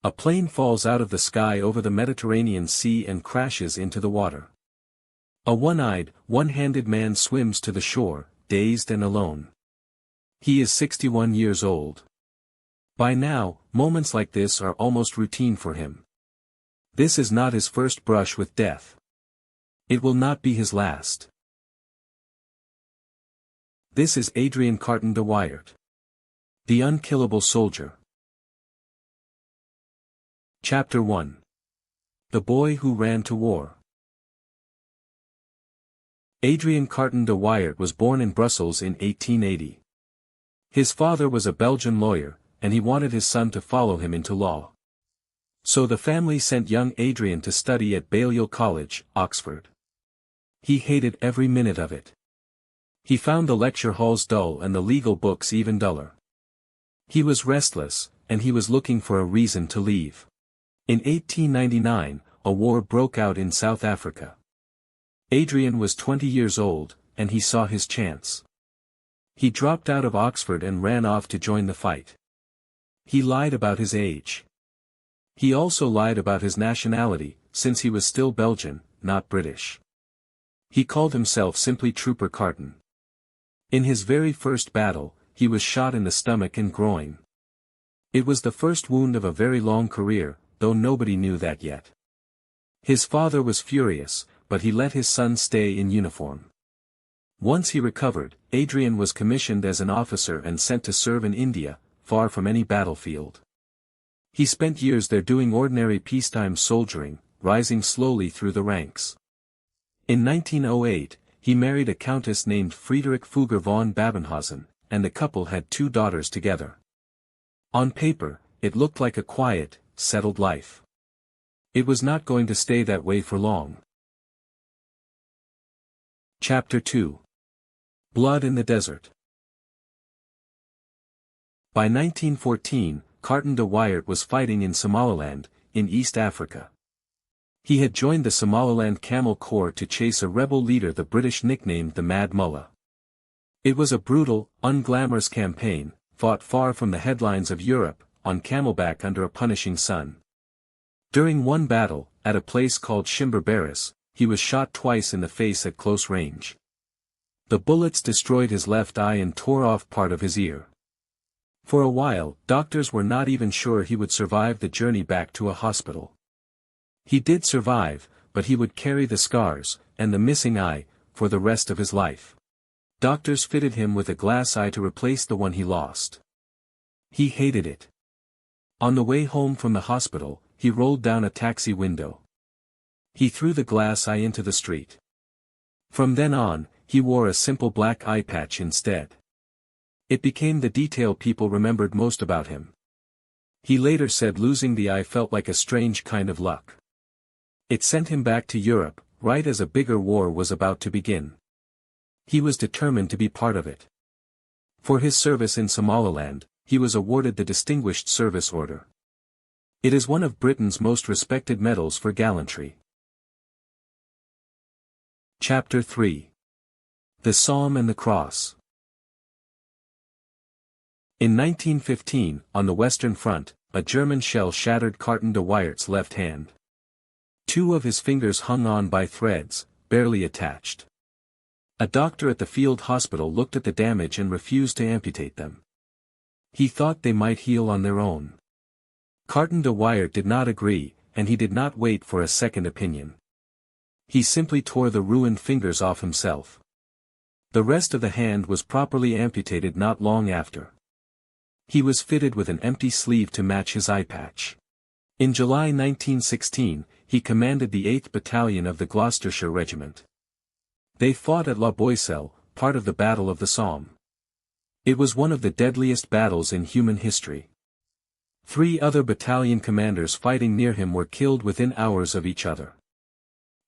A plane falls out of the sky over the Mediterranean Sea and crashes into the water. A one-eyed, one-handed man swims to the shore, dazed and alone. He is 61 years old. By now, moments like this are almost routine for him. This is not his first brush with death. It will not be his last. This is Adrian Carton de Wiart. The Unkillable Soldier. Chapter 1. The Boy Who Ran to War. Adrian Carton de Wiart was born in Brussels in 1880. His father was a Belgian lawyer, and he wanted his son to follow him into law. So the family sent young Adrian to study at Balliol College, Oxford. He hated every minute of it. He found the lecture halls dull and the legal books even duller. He was restless, and he was looking for a reason to leave. In 1899, a war broke out in South Africa. Adrian was 20 years old, and he saw his chance. He dropped out of Oxford and ran off to join the fight. He lied about his age. He also lied about his nationality, since he was still Belgian, not British. He called himself simply Trooper Carton. In his very first battle, he was shot in the stomach and groin. It was the first wound of a very long career, though nobody knew that yet. His father was furious, but he let his son stay in uniform. Once he recovered, Adrian was commissioned as an officer and sent to serve in India, far from any battlefield. He spent years there doing ordinary peacetime soldiering, rising slowly through the ranks. In 1908, he married a countess named Friederich Fugger von Babenhausen, and the couple had 2 daughters together. On paper, it looked like a quiet, settled life. It was not going to stay that way for long. Chapter 2. Blood in the Desert. By 1914, Carton de Wiart was fighting in Somaliland, in East Africa. He had joined the Somaliland Camel Corps to chase a rebel leader the British nicknamed the Mad Mullah. It was a brutal, unglamorous campaign, fought far from the headlines of Europe, on camelback under a punishing sun. During one battle, at a place called Shimberberis, he was shot twice in the face at close range. The bullets destroyed his left eye and tore off part of his ear. For a while, doctors were not even sure he would survive the journey back to a hospital. He did survive, but he would carry the scars, and the missing eye, for the rest of his life. Doctors fitted him with a glass eye to replace the one he lost. He hated it. On the way home from the hospital, he rolled down a taxi window. He threw the glass eye into the street. From then on, he wore a simple black eye patch instead. It became the detail people remembered most about him. He later said losing the eye felt like a strange kind of luck. It sent him back to Europe, right as a bigger war was about to begin. He was determined to be part of it. For his service in Somaliland, he was awarded the Distinguished Service Order. It is one of Britain's most respected medals for gallantry. Chapter 3. The Somme and the Cross. In 1915, on the Western Front, a German shell shattered Carton de Wiart's left hand. 2 of his fingers hung on by threads, barely attached. A doctor at the field hospital looked at the damage and refused to amputate them. He thought they might heal on their own. Carton de Wiart did not agree, and he did not wait for a second opinion. He simply tore the ruined fingers off himself. The rest of the hand was properly amputated not long after. He was fitted with an empty sleeve to match his eye patch. In July 1916, he commanded the 8th Battalion of the Gloucestershire Regiment. They fought at La Boisselle, part of the Battle of the Somme. It was one of the deadliest battles in human history. 3 other battalion commanders fighting near him were killed within hours of each other.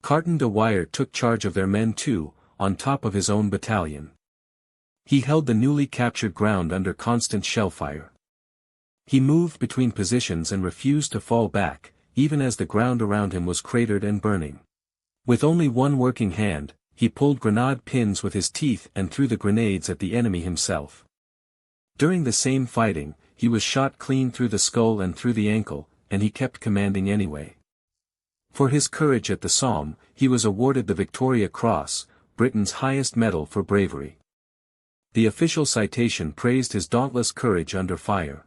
Carton de Wiart took charge of their men too, on top of his own battalion. He held the newly captured ground under constant shell fire. He moved between positions and refused to fall back, even as the ground around him was cratered and burning. With only one working hand, he pulled grenade pins with his teeth and threw the grenades at the enemy himself. During the same fighting, he was shot clean through the skull and through the ankle, and he kept commanding anyway. For his courage at the Somme, he was awarded the Victoria Cross, Britain's highest medal for bravery. The official citation praised his dauntless courage under fire.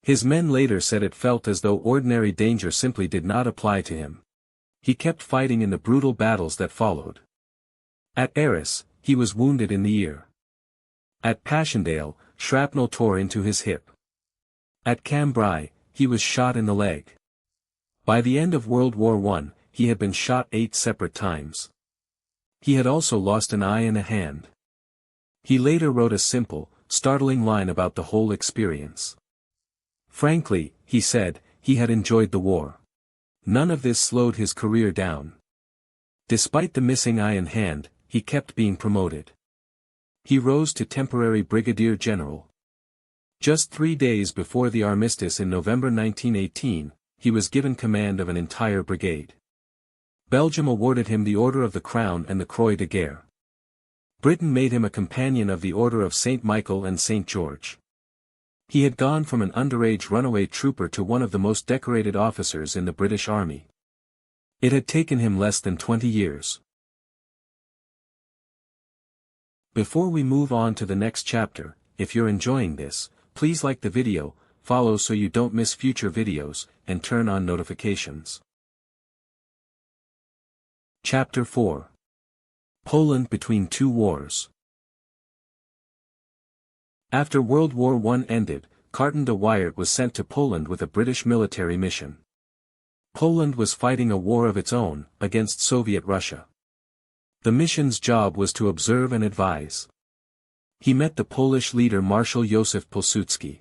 His men later said it felt as though ordinary danger simply did not apply to him. He kept fighting in the brutal battles that followed. At Arras, he was wounded in the ear. At Passchendaele, shrapnel tore into his hip. At Cambrai, he was shot in the leg. By the end of World War I, he had been shot 8 separate times. He had also lost an eye and a hand. He later wrote a simple, startling line about the whole experience. Frankly, he said, he had enjoyed the war. None of this slowed his career down. Despite the missing eye and hand, he kept being promoted. He rose to temporary brigadier general. Just 3 days before the armistice in November 1918, he was given command of an entire brigade. Belgium awarded him the Order of the Crown and the Croix de Guerre. Britain made him a companion of the Order of St. Michael and St. George. He had gone from an underage runaway trooper to one of the most decorated officers in the British Army. It had taken him less than 20 years. Before we move on to the next chapter, if you're enjoying this, please like the video, follow so you don't miss future videos, and turn on notifications. Chapter 4. Poland between two wars. After World War I ended, Carton de Wiart was sent to Poland with a British military mission. Poland was fighting a war of its own, against Soviet Russia. The mission's job was to observe and advise. He met the Polish leader Marshal Józef Pilsudski.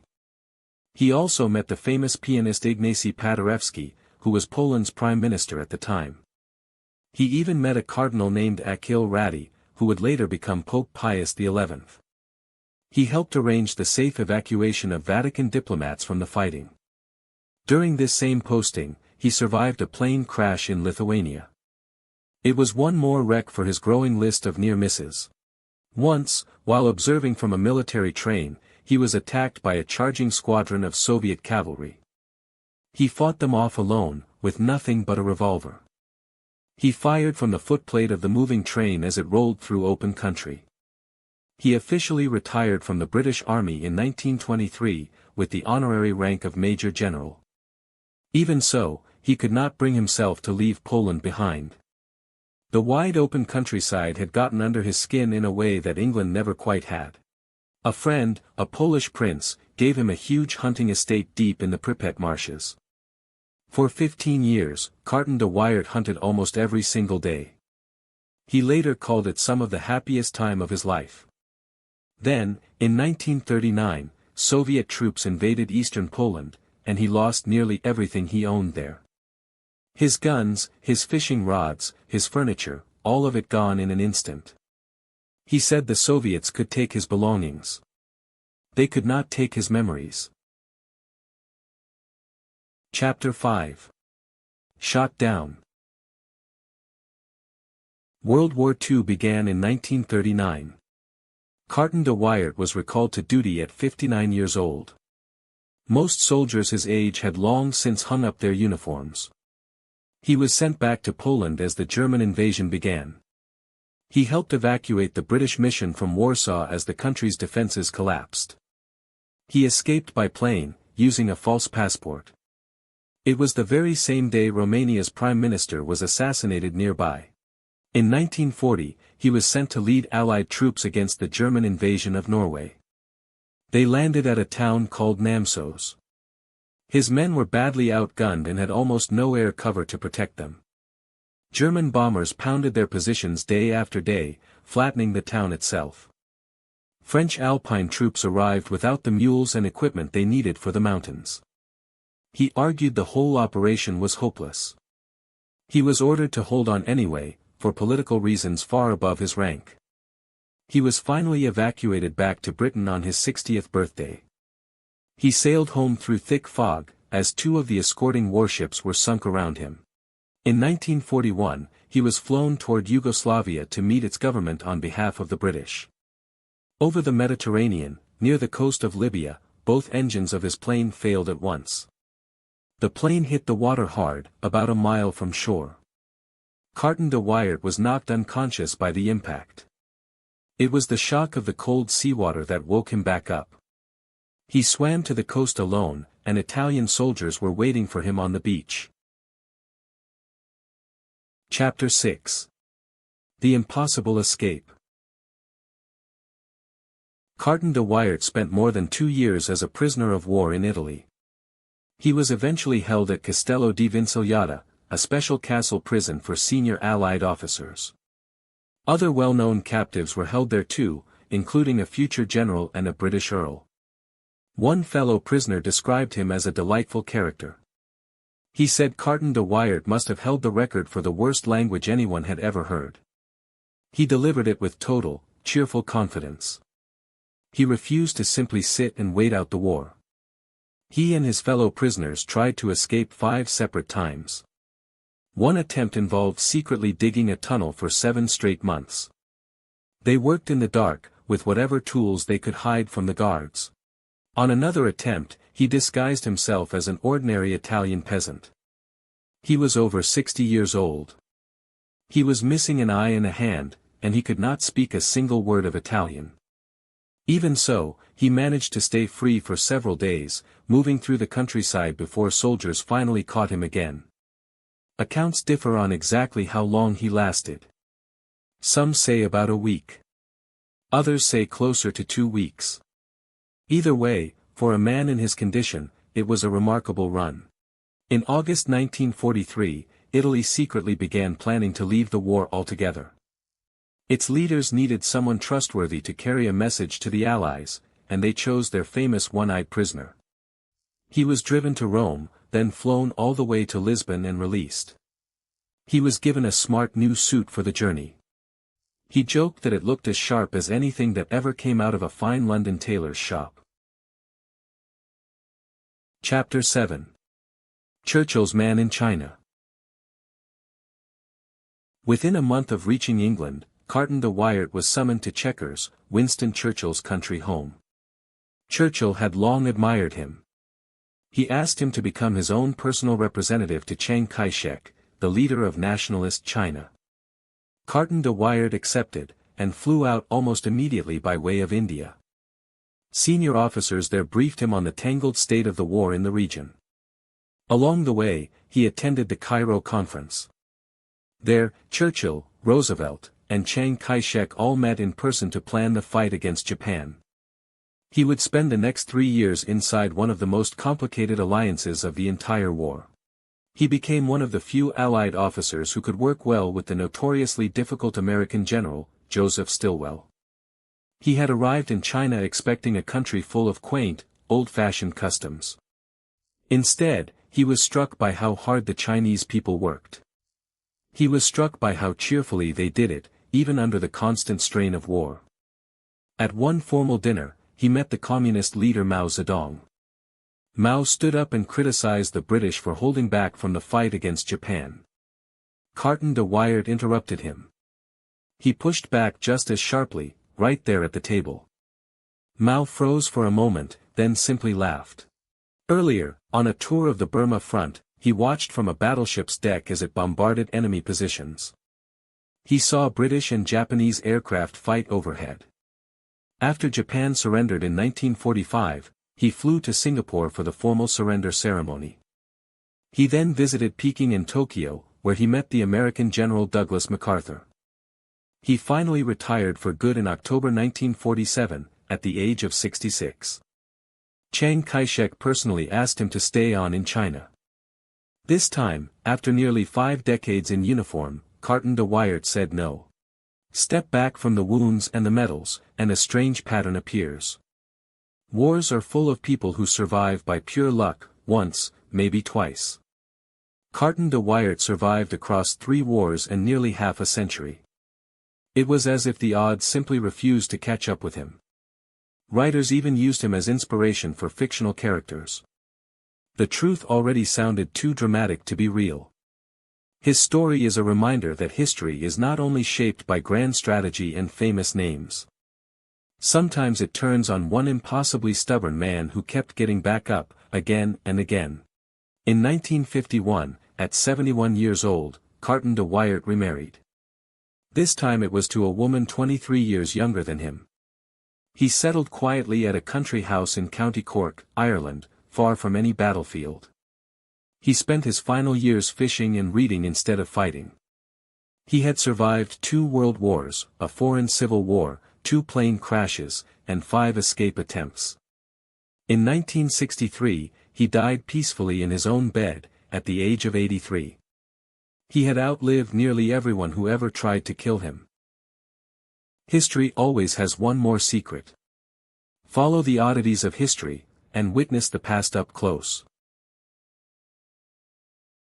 He also met the famous pianist Ignacy Paderewski, who was Poland's prime minister at the time. He even met a cardinal named Achille Ratti, who would later become Pope Pius XI. He helped arrange the safe evacuation of Vatican diplomats from the fighting. During this same posting, he survived a plane crash in Lithuania. It was one more wreck for his growing list of near misses. Once, while observing from a military train, he was attacked by a charging squadron of Soviet cavalry. He fought them off alone, with nothing but a revolver. He fired from the footplate of the moving train as it rolled through open country. He officially retired from the British Army in 1923, with the honorary rank of Major General. Even so, he could not bring himself to leave Poland behind. The wide open countryside had gotten under his skin in a way that England never quite had. A friend, a Polish prince, gave him a huge hunting estate deep in the Pripet marshes. For 15 years, Carton de Wiart hunted almost every single day. He later called it some of the happiest time of his life. Then, in 1939, Soviet troops invaded eastern Poland, and he lost nearly everything he owned there. His guns, his fishing rods, his furniture, all of it gone in an instant. He said the Soviets could take his belongings. They could not take his memories. Chapter 5. Shot down. World War II began in 1939. Carton de Wiart was recalled to duty at 59 years old. Most soldiers his age had long since hung up their uniforms. He was sent back to Poland as the German invasion began. He helped evacuate the British mission from Warsaw as the country's defenses collapsed. He escaped by plane, using a false passport. It was the very same day Romania's prime minister was assassinated nearby. In 1940, he was sent to lead Allied troops against the German invasion of Norway. They landed at a town called Namsos. His men were badly outgunned and had almost no air cover to protect them. German bombers pounded their positions day after day, flattening the town itself. French Alpine troops arrived without the mules and equipment they needed for the mountains. He argued the whole operation was hopeless. He was ordered to hold on anyway, for political reasons far above his rank. He was finally evacuated back to Britain on his 60th birthday. He sailed home through thick fog, as 2 of the escorting warships were sunk around him. In 1941, he was flown toward Yugoslavia to meet its government on behalf of the British. Over the Mediterranean, near the coast of Libya, both engines of his plane failed at once. The plane hit the water hard, about a mile from shore. Carton de Wiart was knocked unconscious by the impact. It was the shock of the cold seawater that woke him back up. He swam to the coast alone, and Italian soldiers were waiting for him on the beach. Chapter 6. The Impossible Escape. Carton de Wiart spent more than 2 years as a prisoner of war in Italy. He was eventually held at Castello di Vincigliata, a special castle prison for senior Allied officers. Other well-known captives were held there too, including a future general and a British earl. One fellow prisoner described him as a delightful character. He said Carton de Wiart must have held the record for the worst language anyone had ever heard. He delivered it with total, cheerful confidence. He refused to simply sit and wait out the war. He and his fellow prisoners tried to escape 5 separate times. One attempt involved secretly digging a tunnel for 7 straight months. They worked in the dark, with whatever tools they could hide from the guards. On another attempt, he disguised himself as an ordinary Italian peasant. He was over 60 years old. He was missing an eye and a hand, and he could not speak a single word of Italian. Even so, he managed to stay free for several days, moving through the countryside before soldiers finally caught him again. Accounts differ on exactly how long he lasted. Some say about a week. Others say closer to 2 weeks. Either way, for a man in his condition, it was a remarkable run. In August 1943, Italy secretly began planning to leave the war altogether. Its leaders needed someone trustworthy to carry a message to the Allies, and they chose their famous one-eyed prisoner. He was driven to Rome, then flown all the way to Lisbon and released. He was given a smart new suit for the journey. He joked that it looked as sharp as anything that ever came out of a fine London tailor's shop. Chapter 7. Churchill's Man in China. Within a month of reaching England, Carton de Wiart was summoned to Chequers, Winston Churchill's country home. Churchill had long admired him. He asked him to become his own personal representative to Chiang Kai-shek, the leader of nationalist China. Carton de Wiart accepted, and flew out almost immediately by way of India. Senior officers there briefed him on the tangled state of the war in the region. Along the way, he attended the Cairo conference. There, Churchill, Roosevelt, and Chiang Kai-shek all met in person to plan the fight against Japan. He would spend the next 3 years inside one of the most complicated alliances of the entire war. He became one of the few Allied officers who could work well with the notoriously difficult American general, Joseph Stilwell. He had arrived in China expecting a country full of quaint, old-fashioned customs. Instead, he was struck by how hard the Chinese people worked. He was struck by how cheerfully they did it, even under the constant strain of war. At one formal dinner, he met the communist leader Mao Zedong. Mao stood up and criticized the British for holding back from the fight against Japan. Carton de Wiart interrupted him. He pushed back just as sharply, right there at the table. Mao froze for a moment, then simply laughed. Earlier, on a tour of the Burma front, he watched from a battleship's deck as it bombarded enemy positions. He saw British and Japanese aircraft fight overhead. After Japan surrendered in 1945, he flew to Singapore for the formal surrender ceremony. He then visited Peking and Tokyo, where he met the American General Douglas MacArthur. He finally retired for good in October 1947, at the age of 66. Chiang Kai-shek personally asked him to stay on in China. This time, after nearly 5 decades in uniform, Carton de Wiart said no. Step back from the wounds and the medals, and a strange pattern appears. Wars are full of people who survive by pure luck, once, maybe twice. Carton de Wiart survived across 3 wars and nearly half a century. It was as if the odds simply refused to catch up with him. Writers even used him as inspiration for fictional characters. The truth already sounded too dramatic to be real. His story is a reminder that history is not only shaped by grand strategy and famous names. Sometimes it turns on one impossibly stubborn man who kept getting back up, again and again. In 1951, at 71 years old, Carton de Wiart remarried. This time it was to a woman 23 years younger than him. He settled quietly at a country house in County Cork, Ireland, far from any battlefield. He spent his final years fishing and reading instead of fighting. He had survived 2 world wars, a foreign civil war, 2 plane crashes, and 5 escape attempts. In 1963, he died peacefully in his own bed, at the age of 83. He had outlived nearly everyone who ever tried to kill him. History always has one more secret. Follow the oddities of history, and witness the past up close.